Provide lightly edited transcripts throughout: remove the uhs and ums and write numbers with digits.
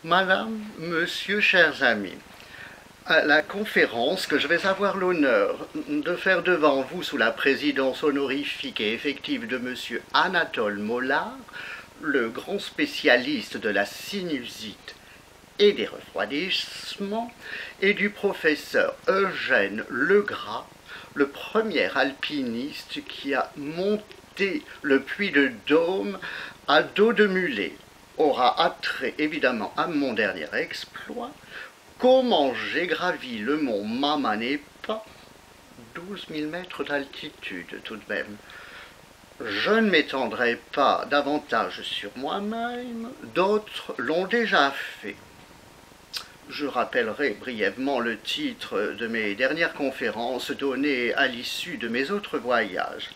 Madame, Monsieur, chers amis, à la conférence que je vais avoir l'honneur de faire devant vous sous la présidence honorifique et effective de Monsieur Anatole Mollard, le grand spécialiste de la sinusite et des refroidissements, et du professeur Eugène Legras, le premier alpiniste qui a monté le puy de Dôme à dos de mulet, aura attrait évidemment à mon dernier exploit, comment j'ai gravi le mont Mamanepa, 12 000 mètres d'altitude tout de même. Je ne m'étendrai pas davantage sur moi-même, d'autres l'ont déjà fait. Je rappellerai brièvement le titre de mes dernières conférences données à l'issue de mes autres voyages.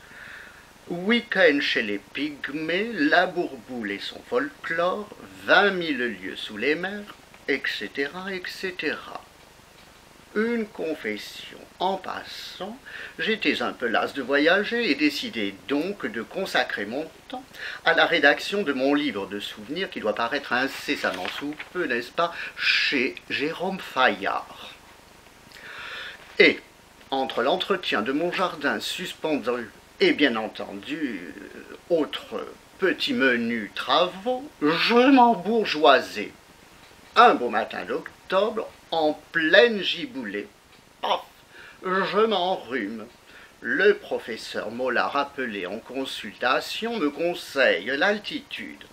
Week-end chez les Pygmées, la Bourboule et son folklore, 20 000 lieues sous les mers, etc., etc. Une confession en passant, j'étais un peu las de voyager et décidai donc de consacrer mon temps à la rédaction de mon livre de souvenirs qui doit paraître incessamment sous peu, n'est-ce pas, chez Jérôme Fayard. Et, entre l'entretien de mon jardin suspendu et bien entendu, autres petits menus travaux, je m'embourgeoisais. Un beau matin d'octobre, en pleine giboulée, paf, je m'enrhume. Le professeur Mollard, appelé en consultation, me conseille l'altitude.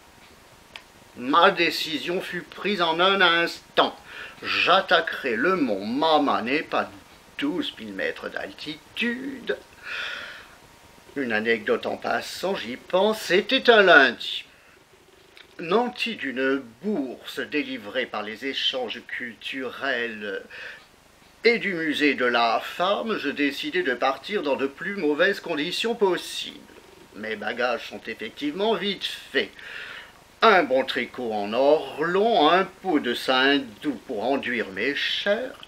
Ma décision fut prise en un instant. J'attaquerai le mont Mamanepa, 12 000 mètres d'altitude. Une anecdote en passant, j'y pense, c'était un lundi. Nanti d'une bourse délivrée par les échanges culturels et du musée de la femme, je décidai de partir dans de plus mauvaises conditions possibles. Mes bagages sont effectivement vite faits. Un bon tricot en orlon, un pot de Saint-Doux pour enduire mes chairs,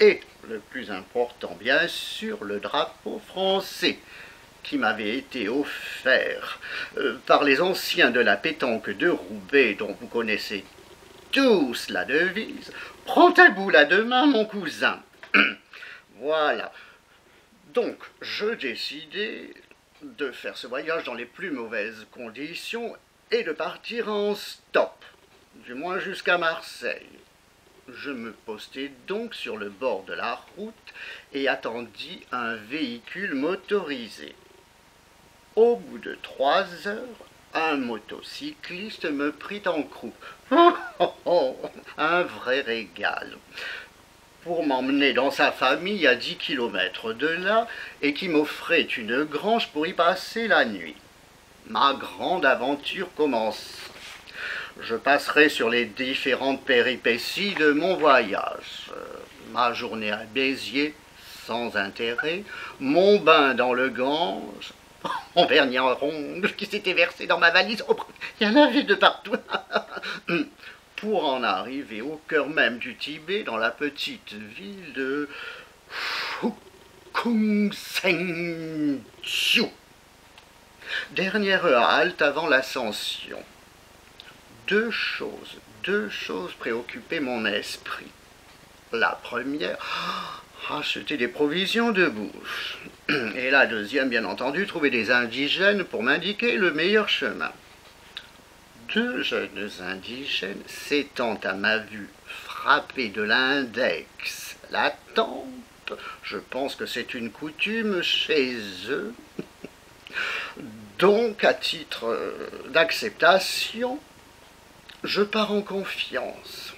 et, le plus important bien sûr, le drapeau français, qui m'avait été offert par les anciens de la pétanque de Roubaix, dont vous connaissez tous la devise. Prends ta boule à deux mains, mon cousin. Voilà. Donc, je décidai de faire ce voyage dans les plus mauvaises conditions et de partir en stop, du moins jusqu'à Marseille. Je me postai donc sur le bord de la route et attendis un véhicule motorisé. Au bout de 3 heures, un motocycliste me prit en croupe. Un vrai régal. Pour m'emmener dans sa famille à 10 kilomètres de là et qui m'offrait une grange pour y passer la nuit. Ma grande aventure commence. Je passerai sur les différentes péripéties de mon voyage. Ma journée à Béziers, sans intérêt, mon bain dans le Gange, mon vernis en ronde qui s'était versé dans ma valise. Oh, il y en avait de partout. Pour en arriver au cœur même du Tibet, dans la petite ville de Kungsengju. Dernière halte avant l'ascension. Deux choses préoccupaient mon esprit. La première, acheter des provisions de bouche. Et la deuxième, bien entendu, trouver des indigènes pour m'indiquer le meilleur chemin. 2 jeunes indigènes s'étant à ma vue frappés de l'index, la tempe, je pense que c'est une coutume chez eux. Donc, à titre d'acceptation, je pars en confiance.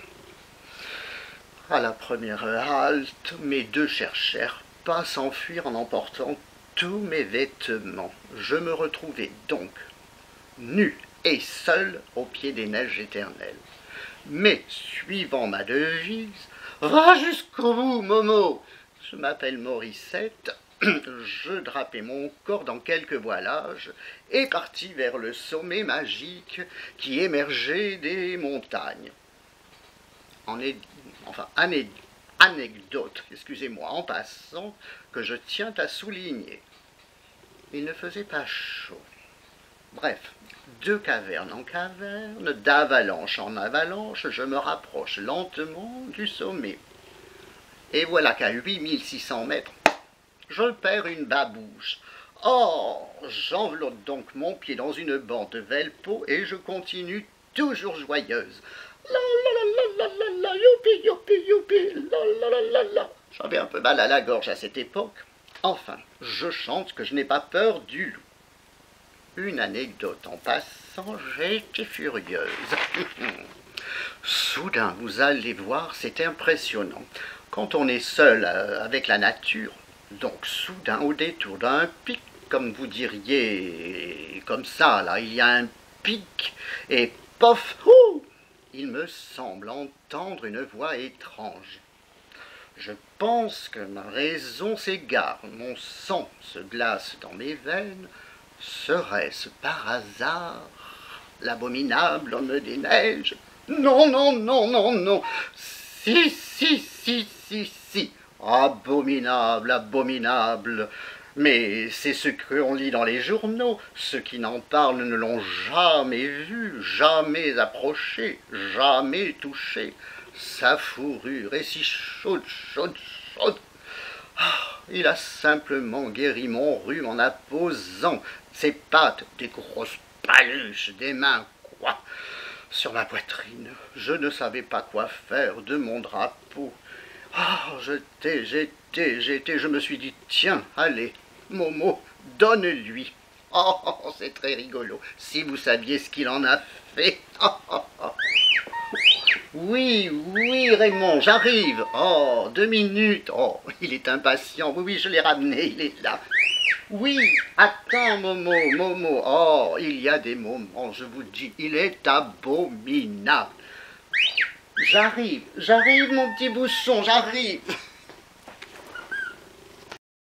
À la première halte, mes deux cherchèrent pas à s'enfuir en emportant tous mes vêtements. Je me retrouvai donc nu et seul au pied des neiges éternelles. Mais, suivant ma devise, « Va jusqu'au bout, Momo !» Je m'appelle Morissette, je drapai mon corps dans quelques voilages et partis vers le sommet magique qui émergeait des montagnes. Anecdote, excusez-moi, en passant, que je tiens à souligner. Il ne faisait pas chaud. Bref, De caverne en caverne, d'avalanche en avalanche, je me rapproche lentement du sommet. Et voilà qu'à 8600 mètres, je perds une babouche. Oh, j'enveloppe donc mon pied dans une bande de velpeau et je continue toujours joyeuse. La la la la la la, youpi youpi youpi, la la la la. J'avais un peu mal à la gorge à cette époque. Enfin, je chante que je n'ai pas peur du loup. Une anecdote en passant, j'ai été furieuse. Soudain, vous allez voir, c'est impressionnant. Quand on est seul avec la nature, donc soudain, au détour d'un pic, comme vous diriez, comme ça, là, il y a un pic, et pof, il me semble entendre une voix étrange. Je pense que ma raison s'égare, mon sang se glace dans mes veines. Serait-ce par hasard l'abominable homme des neiges? Non, non, non, non, non. Si, si, si, si, si. Abominable, abominable. Mais c'est ce qu'on lit dans les journaux. Ceux qui n'en parlent ne l'ont jamais vu, jamais approché, jamais touché. Sa fourrure est si chaude, chaude, chaude. Il a simplement guéri mon rhume en apposant ses pattes, des grosses paluches, des mains, quoi, sur ma poitrine. Je ne savais pas quoi faire de mon drapeau. J'étais, je me suis dit, tiens, allez, Momo, donne-lui. C'est très rigolo, si vous saviez ce qu'il en a fait. Oui, oui, Raymond, j'arrive. 2 minutes. Il est impatient. Oui, oui, je l'ai ramené, il est là. Oui, attends, Momo, Momo. Il y a des moments, je vous dis, il est abominable. J'arrive, mon petit bouchon, j'arrive.